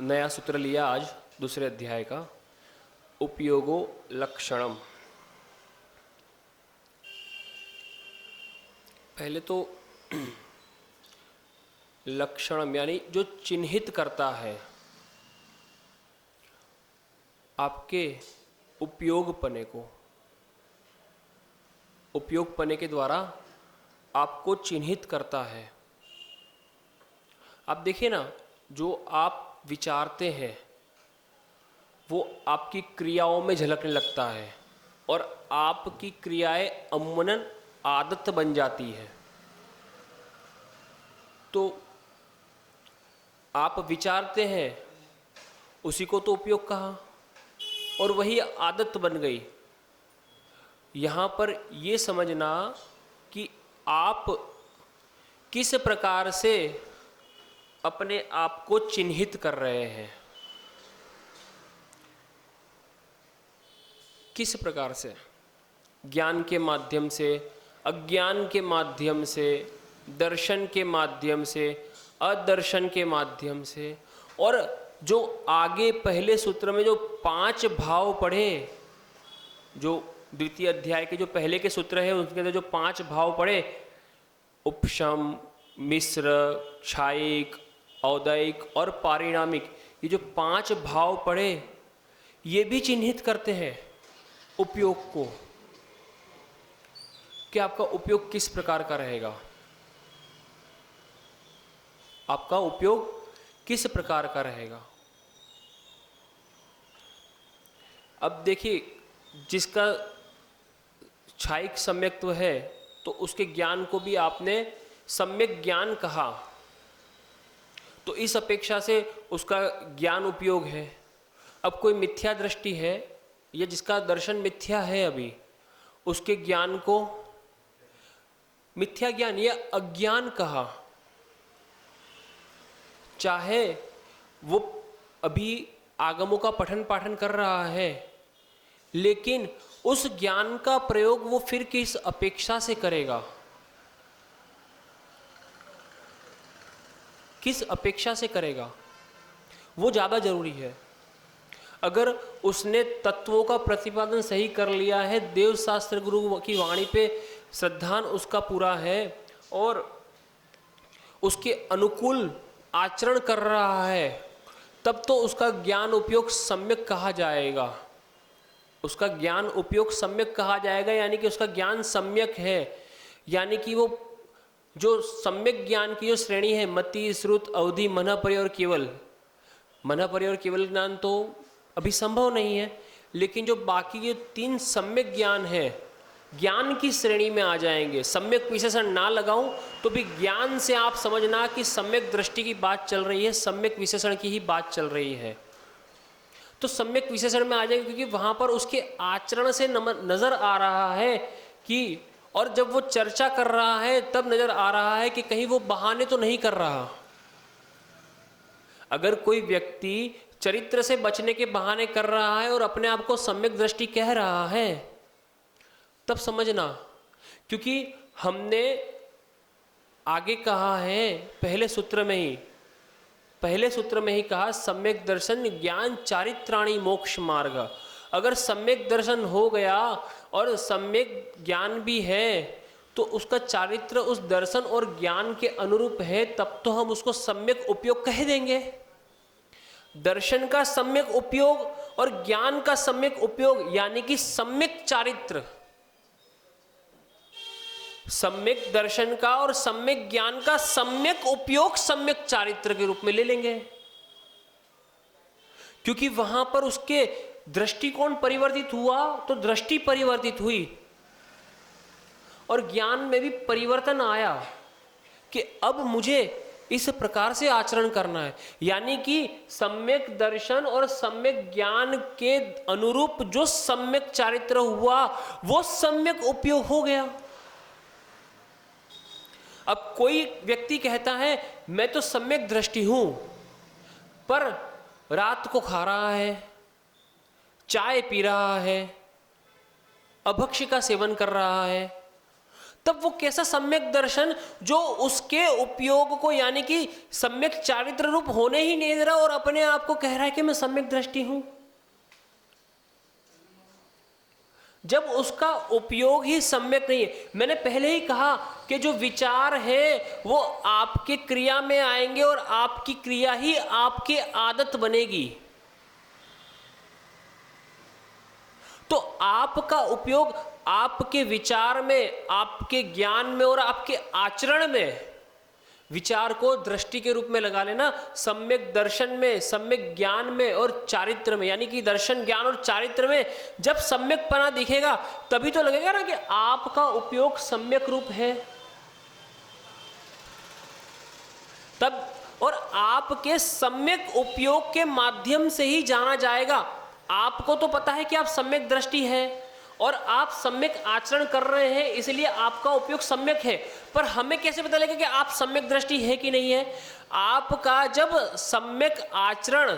नया सूत्र लिया आज दूसरे अध्याय का, उपयोगो लक्षणम। पहले तो लक्षणम यानी जो चिन्हित करता है आपके उपयोगपने को, उपयोगपने के द्वारा आपको चिन्हित करता है। आप देखिए ना, जो आप विचारते हैं वो आपकी क्रियाओं में झलकने लगता है और आपकी क्रियाएं अमूमन आदत बन जाती है। तो आप विचारते हैं, उसी को तो उपयोग कहा और वही आदत बन गई। यहाँ पर ये समझना कि आप किस प्रकार से अपने आप को चिन्हित कर रहे हैं, किस प्रकार से, ज्ञान के माध्यम से, अज्ञान के माध्यम से, दर्शन के माध्यम से, अदर्शन के माध्यम से। और जो आगे पहले सूत्र में जो 5 भाव पढ़े, जो द्वितीय अध्याय के जो पहले के सूत्र है उसके अंदर जो 5 भाव पढ़े, उपशम, मिश्र, क्षायिक, औदयिक और पारिणामिक, ये जो 5 भाव पढ़े ये भी चिन्हित करते हैं उपयोग को कि आपका उपयोग किस प्रकार का रहेगा, आपका उपयोग किस प्रकार का रहेगा। अब देखिए, जिसका क्षायिक सम्यक्त्व है तो उसके ज्ञान को भी आपने सम्यक ज्ञान कहा, तो इस अपेक्षा से उसका ज्ञान उपयोग है। अब कोई मिथ्या दृष्टि है या जिसका दर्शन मिथ्या है, अभी उसके ज्ञान को मिथ्या ज्ञान या अज्ञान कहा। चाहे वो अभी आगमों का पठन पाठन कर रहा है, लेकिन उस ज्ञान का प्रयोग वो फिर किस अपेक्षा से करेगा, किस अपेक्षा से करेगा, वो ज़्यादा जरूरी है। अगर उसने तत्वों का प्रतिपादन सही कर लिया है, देव शास्त्र गुरु की वाणी पे श्रद्धान उसका पूरा है और उसके अनुकूल आचरण कर रहा है, तब तो उसका ज्ञान उपयोग सम्यक कहा जाएगा, उसका ज्ञान उपयोग सम्यक कहा जाएगा। यानी कि उसका ज्ञान सम्यक है, यानी कि वो जो सम्यक ज्ञान की जो श्रेणी है, मति, श्रुत, अवधि, मन, पर्य और केवल, मन, पर्य और केवल ज्ञान तो अभी संभव नहीं है, लेकिन जो बाकी के 3 सम्यक ज्ञान है ज्ञान की श्रेणी में आ जाएंगे। सम्यक विशेषण ना लगाऊं तो भी ज्ञान से आप समझना कि सम्यक दृष्टि की बात चल रही है, सम्यक विशेषण की ही बात चल रही है, तो सम्यक विशेषण में आ जाएगा, क्योंकि वहां पर उसके आचरण से नजर आ रहा है कि, और जब वो चर्चा कर रहा है तब नजर आ रहा है कि कहीं वो बहाने तो नहीं कर रहा। अगर कोई व्यक्ति चरित्र से बचने के बहाने कर रहा है और अपने आप को सम्यक दृष्टि कह रहा है, तब समझना, क्योंकि हमने आगे कहा है पहले सूत्र में ही कहा सम्यक दर्शन ज्ञान चारित्राणी मोक्ष मार्ग। अगर सम्यक दर्शन हो गया और सम्यक ज्ञान भी है तो उसका चारित्र उस दर्शन और ज्ञान के अनुरूप है, तब तो हम उसको सम्यक उपयोग कह देंगे। दर्शन का सम्यक उपयोग और ज्ञान का सम्यक उपयोग यानी कि सम्यक चारित्र, सम्यक दर्शन का और सम्यक ज्ञान का सम्यक उपयोग सम्यक चारित्र के रूप में ले लेंगे, क्योंकि वहां पर उसके दृष्टिकोण परिवर्तित हुआ तो दृष्टि परिवर्तित हुई और ज्ञान में भी परिवर्तन आया कि अब मुझे इस प्रकार से आचरण करना है। यानी कि सम्यक दर्शन और सम्यक ज्ञान के अनुरूप जो सम्यक चारित्र हुआ वो सम्यक उपयोग हो गया। अब कोई व्यक्ति कहता है मैं तो सम्यक दृष्टि हूं, पर रात को खा रहा है, चाय पी रहा है, अभक्ष्य का सेवन कर रहा है, तब वो कैसा सम्यक दर्शन जो उसके उपयोग को यानी कि सम्यक चारित्र रूप होने ही नहीं दे रहा और अपने आप को कह रहा है कि मैं सम्यक दृष्टि हूं, जब उसका उपयोग ही सम्यक नहीं है। मैंने पहले ही कहा कि जो विचार है वो आपके क्रिया में आएंगे और आपकी क्रिया ही आपकी आदत बनेगी। तो आपका उपयोग आपके विचार में, आपके ज्ञान में और आपके आचरण में विचार को दृष्टि के रूप में लगा लेना, सम्यक दर्शन में, सम्यक ज्ञान में और चारित्र में, यानी कि दर्शन, ज्ञान और चारित्र में जब सम्यकपना दिखेगा तभी तो लगेगा ना कि आपका उपयोग सम्यक रूप है। तब और आपके सम्यक उपयोग के माध्यम से ही जाना जाएगा। आपको तो पता है कि आप सम्यक दृष्टि है और आप सम्यक आचरण कर रहे हैं, इसलिए आपका उपयोग सम्यक है, पर हमें कैसे पता लगेगा कि आप सम्यक दृष्टि है कि नहीं है? आपका जब सम्यक आचरण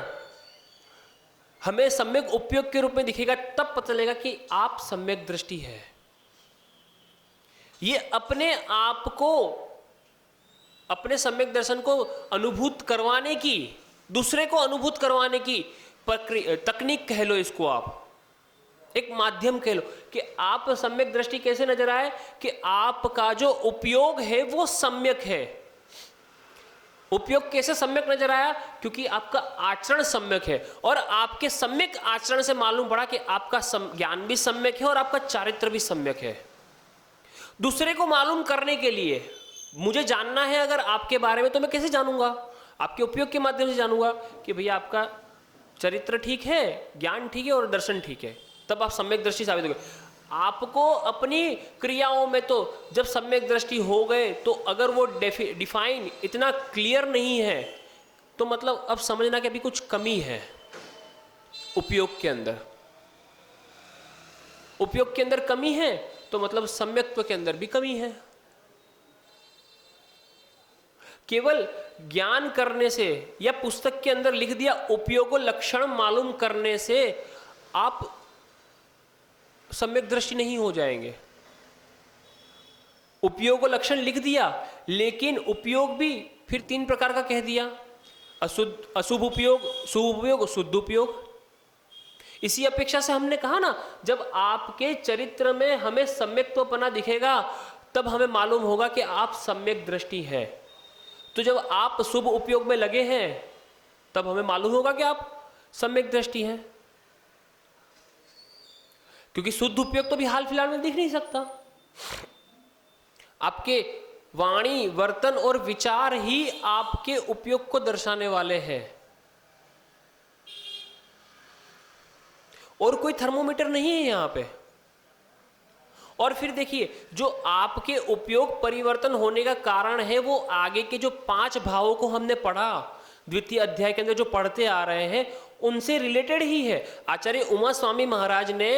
हमें सम्यक उपयोग के रूप में दिखेगा तब पता चलेगा कि आप सम्यक दृष्टि है। ये अपने आप को, अपने सम्यक दर्शन को अनुभूत करवाने की, दूसरे को अनुभूत करवाने की तकनीक कह लो इसको, आप एक माध्यम कह लो कि आप सम्यक दृष्टि कैसे नजर आए कि आपका जो उपयोग है वो सम्यक है। उपयोग कैसे सम्यक नजर आया? क्योंकि आपका आचरण सम्यक है और आपके सम्यक आचरण से मालूम पड़ा कि आपका ज्ञान भी सम्यक है और आपका चारित्र भी सम्यक है। दूसरे को मालूम करने के लिए मुझे जानना है अगर आपके बारे में, तो मैं कैसे जानूंगा? आपके उपयोग के माध्यम से जानूंगा कि भैया आपका चरित्र ठीक है, ज्ञान ठीक है और दर्शन ठीक है, तब आप सम्यक दृष्टि साबित हो गए। आपको अपनी क्रियाओं में तो जब सम्यक दृष्टि हो गए तो अगर वो डिफाइन इतना क्लियर नहीं है तो मतलब अब समझना कि अभी कुछ कमी है उपयोग के अंदर। उपयोग के अंदर कमी है तो मतलब सम्यक्त्व के अंदर भी कमी है। केवल ज्ञान करने से या पुस्तक के अंदर लिख दिया उपयोग लक्षण मालूम करने से आप सम्यक दृष्टि नहीं हो जाएंगे। उपयोग लक्षण लिख दिया लेकिन उपयोग भी फिर 3 प्रकार का कह दिया, अशुभ उपयोग, शुभ उपयोग, शुद्ध उपयोग। इसी अपेक्षा से हमने कहा ना, जब आपके चरित्र में हमें सम्यक्त्वपना दिखेगा तब हमें मालूम होगा कि आप सम्यक दृष्टि है। तो जब आप शुभ उपयोग में लगे हैं तब हमें मालूम होगा कि आप सम्यक दृष्टि हैं, क्योंकि शुद्ध उपयोग तो भी हाल फिलहाल में दिख नहीं सकता। आपके वाणी, वर्तन और विचार ही आपके उपयोग को दर्शाने वाले हैं और कोई थर्मोमीटर नहीं है यहां पे। और फिर देखिए, जो आपके उपयोग परिवर्तन होने का कारण है वो आगे के जो 5 भावों को हमने पढ़ा द्वितीय अध्याय के अंदर जो पढ़ते आ रहे हैं उनसे रिलेटेड ही है। आचार्य उमा स्वामी महाराज ने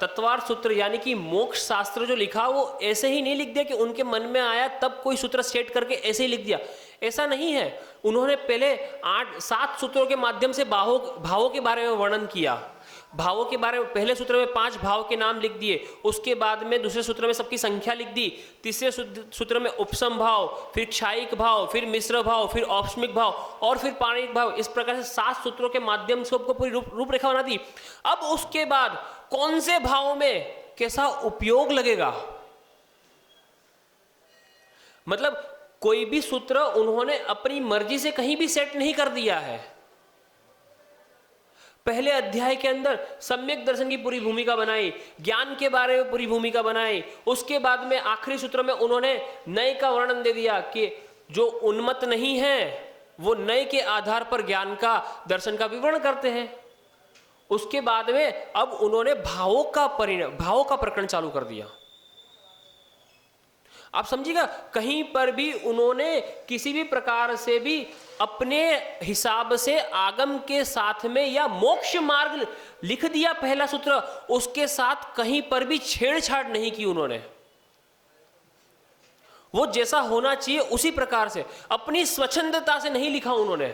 तत्वार्थ सूत्र यानी कि मोक्ष शास्त्र जो लिखा वो ऐसे ही नहीं लिख दिया कि उनके मन में आया तब कोई सूत्र सेट करके ऐसे ही लिख दिया, ऐसा नहीं है। उन्होंने पहले 7 सूत्रों के माध्यम से भावों के बारे में वर्णन किया। भावों के बारे में पहले सूत्र में 5 भाव के नाम लिख दिए, उसके बाद में दूसरे सूत्र में सबकी संख्या लिख दी, तीसरे सूत्र में उपसम भाव, फिर क्षायिक भाव, फिर मिश्र भाव, फिर औष्मिक भाव और फिर पाणिक भाव। इस प्रकार से 7 सूत्रों के माध्यम से आपको पूरी रूपरेखा बना दी। अब उसके बाद कौन से भाव में कैसा उपयोग लगेगा, मतलब कोई भी सूत्र उन्होंने अपनी मर्जी से कहीं भी सेट नहीं कर दिया है। पहले अध्याय के अंदर सम्यक दर्शन की पूरी भूमिका बनाई, ज्ञान के बारे में पूरी भूमिका बनाई, उसके बाद में आखिरी सूत्र में उन्होंने नए का वर्णन दे दिया कि जो उन्मत्त नहीं है वो नए के आधार पर ज्ञान का, दर्शन का विवरण करते हैं। उसके बाद में अब उन्होंने भावों का प्रकरण चालू कर दिया। आप समझिएगा, कहीं पर भी उन्होंने किसी भी प्रकार से भी अपने हिसाब से आगम के साथ में या मोक्ष मार्ग लिख दिया पहला सूत्र, उसके साथ कहीं पर भी छेड़छाड़ नहीं की उन्होंने। वो जैसा होना चाहिए उसी प्रकार से अपनी स्वच्छंदता से नहीं लिखा उन्होंने,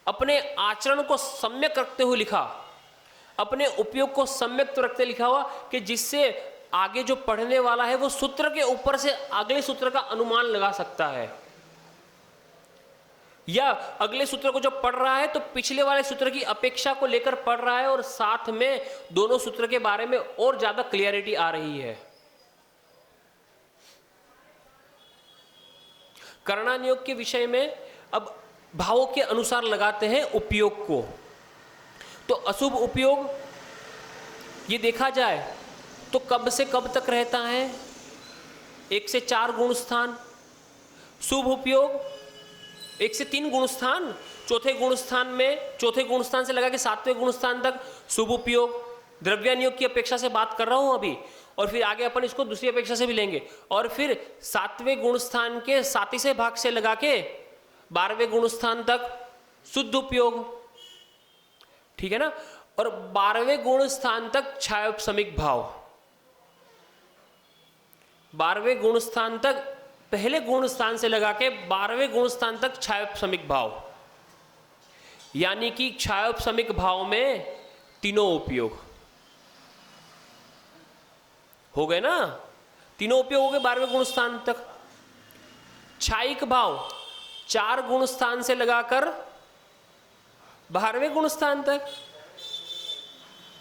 अपने आचरण को सम्यक रखते हुए लिखा, अपने उपयोग को सम्यक रखते लिखा हुआ कि जिससे आगे जो पढ़ने वाला है वो सूत्र के ऊपर से अगले सूत्र का अनुमान लगा सकता है, या अगले सूत्र को जब पढ़ रहा है तो पिछले वाले सूत्र की अपेक्षा को लेकर पढ़ रहा है और साथ में दोनों सूत्र के बारे में और ज्यादा क्लियरिटी आ रही है। कर्णानुयोग के विषय में अब भावों के अनुसार लगाते हैं उपयोग को। तो अशुभ उपयोग ये देखा जाए तो कब से कब तक रहता है, 1 से 4 गुण स्थान। शुभ उपयोग 1 से 3 गुण स्थान, चौथे गुण स्थान से लगा के 7वें गुण स्थान तक शुभ उपयोग। द्रव्यानुयोग की अपेक्षा से बात कर रहा हूं अभी, और फिर आगे अपन इसको दूसरी अपेक्षा से भी लेंगे। और फिर 7वें गुण स्थान के 37वें भाग से लगा के 12वें गुण स्थान तक शुद्ध उपयोग, ठीक है ना। और 12वें गुण स्थान तक छायोपशमिक भाव, 12वें गुण स्थान तक, पहले गुण स्थान से लगा के 12वें गुण स्थान तक छायोपशमिक भाव, यानी कि छायोपशमिक भाव में तीनों उपयोग हो गए ना, तीनों उपयोग हो गए 12वें गुण स्थान तक। छायिक भाव 4 गुण स्थान से लगाकर 12वें गुण स्थान तक,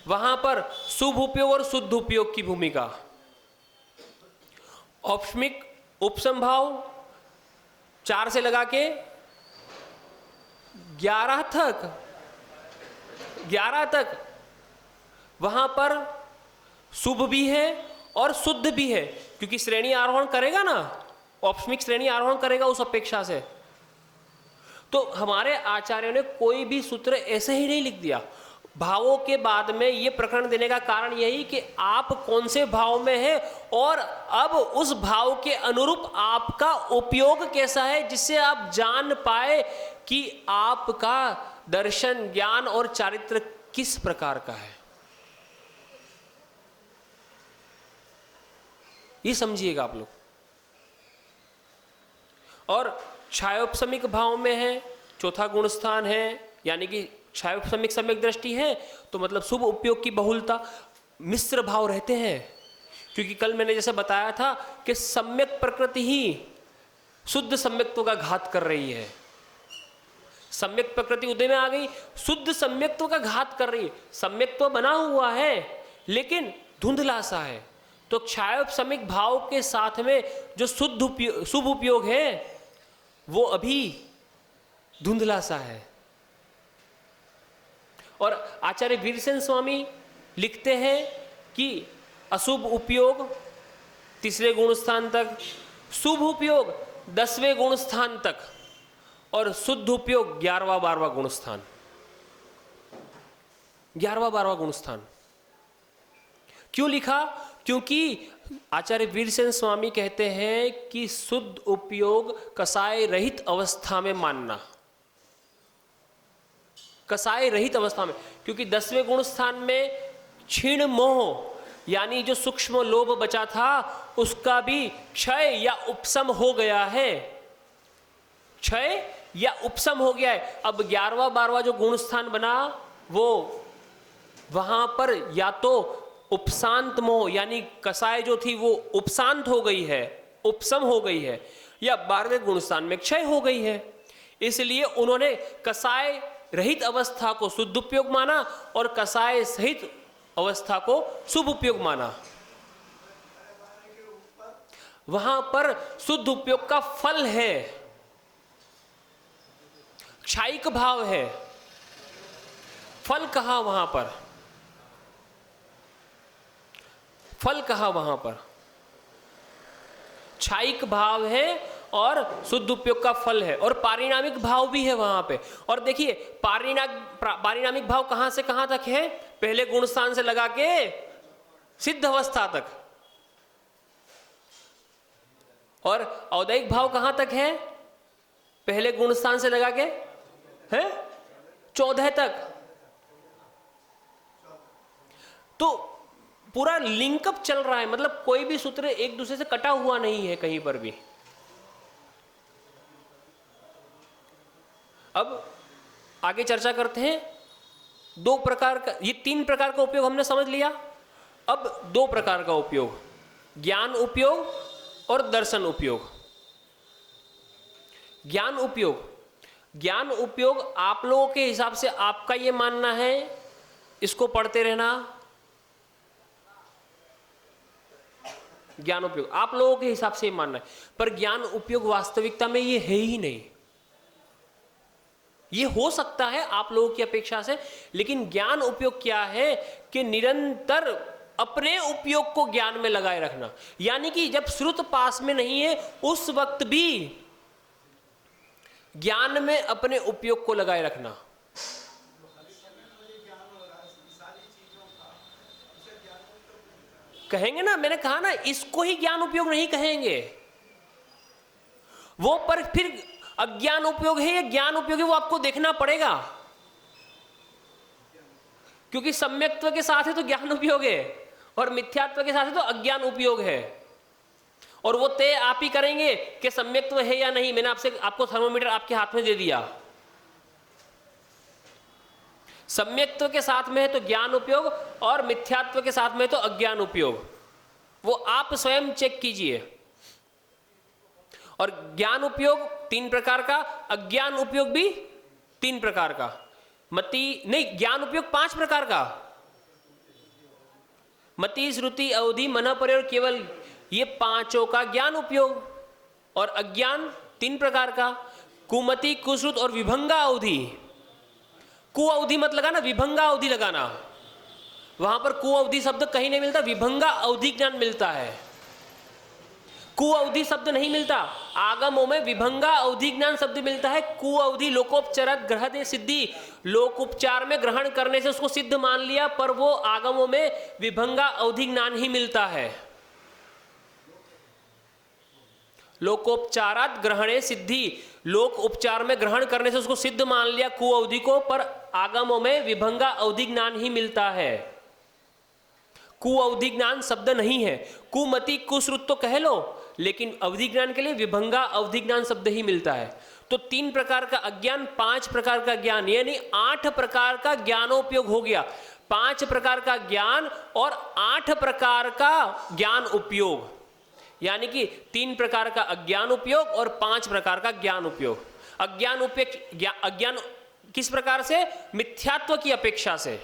वहां पर शुभ उपयोग और शुद्ध उपयोग की भूमिका। औपशमिक उपसम भाव 4 से लगा के 11 तक, वहां पर शुभ भी है और शुद्ध भी है, क्योंकि श्रेणी आरोहण करेगा ना, औपशमिक श्रेणी आरोहण करेगा उस अपेक्षा से। तो हमारे आचार्यों ने कोई भी सूत्र ऐसे ही नहीं लिख दिया। भावों के बाद में ये प्रकरण देने का कारण यही कि आप कौन से भाव में है और अब उस भाव के अनुरूप आपका उपयोग कैसा है, जिससे आप जान पाए कि आपका दर्शन, ज्ञान और चारित्र किस प्रकार का है। ये समझिएगा आप लोग। और छायोपशमिक भाव में है, चौथा गुण स्थान है, यानी कि छायोपशमिक सम्यक दृष्टि है, तो मतलब शुभ उपयोग की बहुलता। मिश्र भाव रहते हैं, क्योंकि कल मैंने जैसे बताया था कि सम्यक प्रकृति ही शुद्ध सम्यक्त्व का घात कर रही है। सम्यक प्रकृति उदय में आ गई, शुद्ध सम्यक्त्व का घात कर रही है। सम्यक्त्व बना हुआ है लेकिन धुंधला सा है, तो छायोपशमिक भाव के साथ में जो शुभ उपयोग है वो अभी धुंधला सा है। और आचार्य वीरसेन स्वामी लिखते हैं कि अशुभ उपयोग 3रे गुण स्थान तक, शुभ उपयोग 10वें गुण स्थान तक, और शुद्ध उपयोग 11वां 12वां गुण स्थान, 11वां 12वां गुण स्थान। क्यों लिखा? क्योंकि आचार्य वीरसेन स्वामी कहते हैं कि शुद्ध उपयोग कसाय रहित अवस्था में मानना, कसाय रहित अवस्था में, क्योंकि 10वें गुण स्थान में क्षीण मोह यानी जो सूक्ष्म लोभ बचा था उसका भी क्षय या उपशम हो गया है, क्षय या उपशम हो गया है। अब 11वां 12वां जो गुण स्थान बना वो वहां पर या तो उपशांत मोह यानी कसाय जो थी वो उपशांत हो गई है, उपशम हो गई है, या 12वें गुण स्थान में क्षय हो गई है। इसलिए उन्होंने कसाय रहित अवस्था को शुद्ध उपयोग माना और कसाय सहित अवस्था को शुभ उपयोग माना। वहां पर शुद्ध उपयोग का फल है, क्षायिक भाव है। फल कहा वहां पर, फल कहा वहां पर, क्षायिक भाव है और शुद्ध उपयोग का फल है, और पारिणामिक भाव भी है वहां पे। और देखिए पारिणामिक भाव कहां से कहां तक है? पहले गुण स्थान से लगा के सिद्ध अवस्था तक। और औदैहिक भाव कहां तक है? पहले गुण स्थान से लगा के है 14 तक। तो पूरा लिंकअप चल रहा है, मतलब कोई भी सूत्र एक दूसरे से कटा हुआ नहीं है कहीं पर भी। अब आगे चर्चा करते हैं। 2 प्रकार का, ये 3 प्रकार का उपयोग हमने समझ लिया। अब दो प्रकार का उपयोग, ज्ञान उपयोग और दर्शन उपयोग। ज्ञान उपयोग आप लोगों के हिसाब से आपका ये मानना है इसको पढ़ते रहना, ज्ञान उपयोग आप लोगों के हिसाब से ये मानना है, पर ज्ञान उपयोग वास्तविकता में ये है ही नहीं। ये हो सकता है आप लोगों की अपेक्षा से, लेकिन ज्ञान उपयोग क्या है कि निरंतर अपने उपयोग को ज्ञान में लगाए रखना, यानी कि जब श्रुत पास में नहीं है उस वक्त भी ज्ञान में अपने उपयोग को लगाए रखना। कहेंगे ना, मैंने कहा ना, इसको ही ज्ञान उपयोग नहीं कहेंगे वो, पर फिर अज्ञान उपयोग है या ज्ञान उपयोग है वो आपको देखना पड़ेगा, क्योंकि सम्यक्त्व के साथ है तो ज्ञान उपयोग है और मिथ्यात्व के साथ है तो अज्ञान उपयोग है, और वो तय आप ही करेंगे कि सम्यक्त्व है या नहीं। मैंने आपको थर्मोमीटर आपके हाथ में दे दिया, सम्यक्त्व के साथ में है तो ज्ञान उपयोग और मिथ्यात्व के साथ में है तो अज्ञान उपयोग, वो आप स्वयं चेक कीजिए। और ज्ञान उपयोग 3 प्रकार का, अज्ञान उपयोग भी 3 प्रकार का, ज्ञान उपयोग 5 प्रकार का, मति, श्रुति, अवधि, मन, परे और केवल, ये 5 का ज्ञान उपयोग। और अज्ञान 3 प्रकार का, कुमति, कुश्रुत और विभंगा अवधि। कुअवधि मत लगाना, विभंगा अवधि लगाना, वहां पर कुअवधि शब्द कहीं नहीं मिलता, विभंगा अवधि ज्ञान मिलता है, कुअवधि शब्द नहीं मिलता। आगमों में विभंगा अवधि ज्ञान शब्द मिलता है। कुअवधि लोकोपचार ग्रहण सिद्धि, लोकोपचार में ग्रहण करने से उसको सिद्ध मान लिया, पर वो आगमों में विभंगा अवधि ज्ञान ही मिलता है। लोकोपचारात ग्रहणे सिद्धि, लोक उपचार में ग्रहण करने से उसको सिद्ध मान लिया कुअवधि को, पर आगमों में विभंगा अवधि ज्ञान ही मिलता है, कुअवधि ज्ञान शब्द नहीं है। कुमति, कुश्रुत तो कह लो, लेकिन अवधि ज्ञान के लिए विभंगा अवधि ज्ञान शब्द ही मिलता है। तो 3 प्रकार का अज्ञान, 5 प्रकार का ज्ञान, यानी 8 प्रकार का ज्ञानोपयोग हो गया। 5 प्रकार का ज्ञान और 8 प्रकार का ज्ञान उपयोग, यानी कि 3 प्रकार का अज्ञान उपयोग और 5 प्रकार का ज्ञान उपयोग। अज्ञान किस प्रकार से? मिथ्यात्व की अपेक्षा से,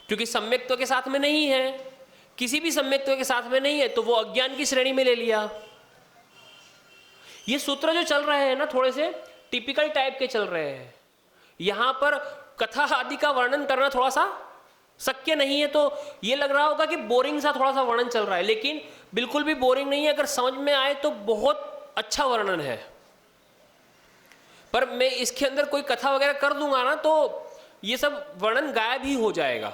क्योंकि सम्यक्त्व के साथ में नहीं है, किसी भी सम्यक्त्व के साथ में नहीं है, तो वो अज्ञान की श्रेणी में ले लिया। ये सूत्र जो चल रहे हैं ना, थोड़े से टिपिकल टाइप के चल रहे हैं। यहां पर कथा आदि का वर्णन करना थोड़ा सा शक्य नहीं है, तो ये लग रहा होगा कि बोरिंग सा थोड़ा सा वर्णन चल रहा है, लेकिन बिल्कुल भी बोरिंग नहीं है। अगर समझ में आए तो बहुत अच्छा वर्णन है, पर मैं इसके अंदर कोई कथा वगैरह कर दूंगा ना, तो ये सब वर्णन गायब ही हो जाएगा।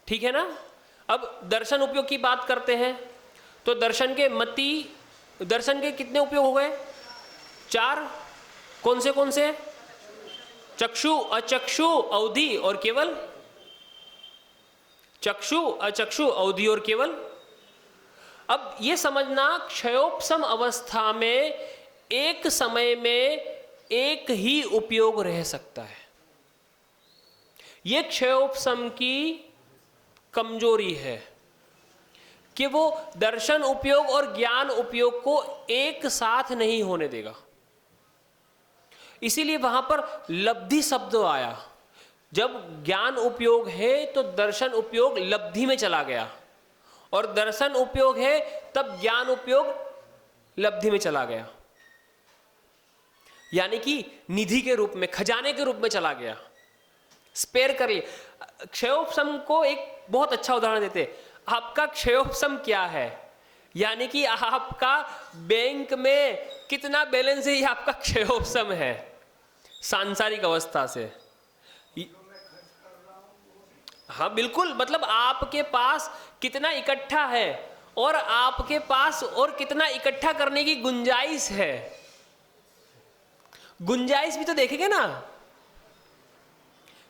ठीक है ना? अब दर्शन उपयोग की बात करते हैं, तो दर्शन के कितने उपयोग हो गए? 4। कौन से? चक्षु, अचक्षु, अवधि और केवल। चक्षु, अचक्षु, अवधि और केवल। अब ये समझना, क्षयोपशम अवस्था में एक समय में एक ही उपयोग रह सकता है। यह क्षयोपशम की कमजोरी है कि वो दर्शन उपयोग और ज्ञान उपयोग को एक साथ नहीं होने देगा। इसीलिए वहां पर लब्धि शब्द आया। जब ज्ञान उपयोग है तो दर्शन उपयोग लब्धि में चला गया, और दर्शन उपयोग है तब ज्ञान उपयोग लब्धि में चला गया, यानी कि निधि के रूप में, खजाने के रूप में चला गया, स्पेयर कर लिया। क्षयोपशम को एक बहुत अच्छा उदाहरण देते हैं। आपका क्षयोपशम क्या है? यानी कि आपका बैंक में कितना बैलेंस है, ये आपका क्षयोपशम है सांसारिक अवस्था से। हाँ बिल्कुल, मतलब आपके पास कितना इकट्ठा है और आपके पास और कितना इकट्ठा करने की गुंजाइश है। गुंजाइश भी तो देखेंगे ना,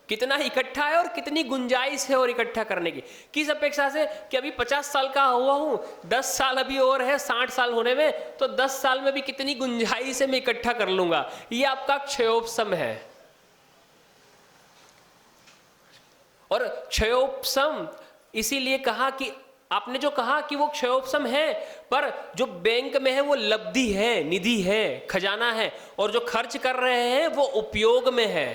कितना इकट्ठा है और कितनी गुंजाइश है और इकट्ठा करने की। किस अपेक्षा से कि अभी 50 साल का हुआ हूं, 10 साल अभी और है 60 साल होने में, तो 10 साल में भी कितनी गुंजाइश है मैं इकट्ठा कर लूंगा। ये आपका क्षयोपशम है। और क्षयोपशम इसीलिए कहा कि आपने जो कहा कि वो क्षयोपशम है, पर जो बैंक में है वो लब्धि है, निधि है, खजाना है, और जो खर्च कर रहे हैं वो उपयोग में है।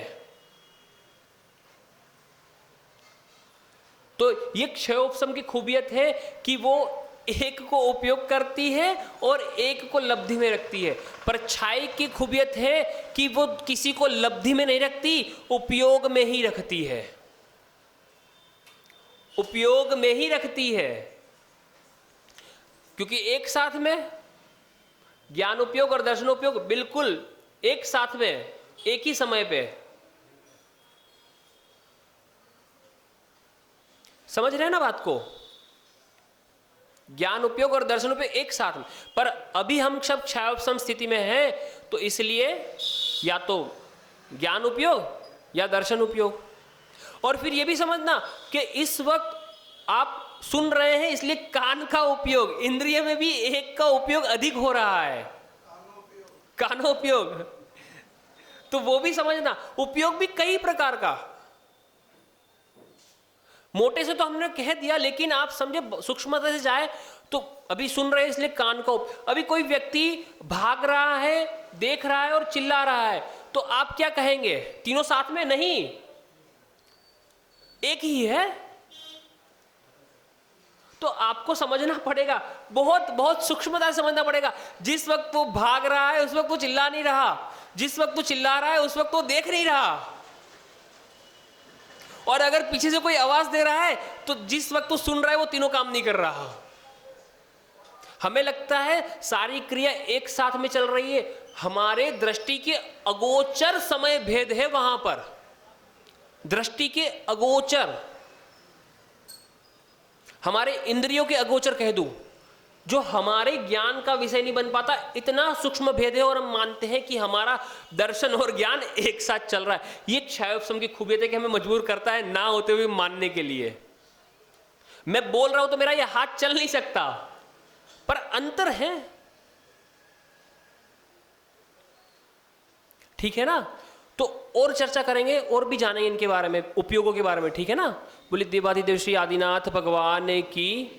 तो ये क्षयोपशम की खूबियत है कि वो एक को उपयोग करती है और एक को लब्धि में रखती है। पर क्षय की खूबियत है कि वो किसी को लब्धि में नहीं रखती, उपयोग में ही रखती है, उपयोग में ही रखती है। क्योंकि एक साथ में ज्ञान उपयोग और दर्शन उपयोग बिल्कुल एक साथ में, एक ही समय पे, समझ रहे हैं ना बात को? ज्ञान उपयोग और दर्शन उपयोग एक साथ में। पर अभी हम सब क्षयोपशम स्थिति में हैं, तो इसलिए या तो ज्ञान उपयोग या दर्शन उपयोग। और फिर यह भी समझना कि इस वक्त आप सुन रहे हैं, इसलिए कान का उपयोग, इंद्रिय में भी एक का उपयोग अधिक हो रहा है, कानोपयोग। तो वो भी समझना, उपयोग भी कई प्रकार का। मोटे से तो हमने कह दिया, लेकिन आप समझे सूक्ष्मता से जाए तो अभी सुन रहे हैं इसलिए कान का। अभी कोई व्यक्ति भाग रहा है, देख रहा है और चिल्ला रहा है, तो आप क्या कहेंगे? तीनों साथ में नहीं, एक ही है। तो आपको समझना पड़ेगा, बहुत बहुत सूक्ष्मता से समझना पड़ेगा। जिस वक्त वो भाग रहा है उस वक्त वो चिल्ला नहीं रहा, जिस वक्त वो चिल्ला रहा है उस वक्त वो देख नहीं रहा। और अगर पीछे से कोई आवाज दे रहा है तो जिस वक्त वो सुन रहा है वो तीनों काम नहीं कर रहा। हमें लगता है सारी क्रिया एक साथ में चल रही है, हमारे दृष्टि के अगोचर समय भेद है वहां पर, दृष्टि के अगोचर, हमारे इंद्रियों के अगोचर कह दूं, जो हमारे ज्ञान का विषय नहीं बन पाता, इतना सूक्ष्म भेद है। और हम मानते हैं कि हमारा दर्शन और ज्ञान एक साथ चल रहा है। ये क्षयोपशम की खूबियत है कि हमें मजबूर करता है ना होते हुए मानने के लिए। मैं बोल रहा हूं तो मेरा ये हाथ चल नहीं सकता, पर अंतर है, ठीक है ना? तो और चर्चा करेंगे और भी जानेंगे इनके बारे में, उपयोगों के बारे में, ठीक है ना? बोले देवाधिदेव श्री आदिनाथ भगवान की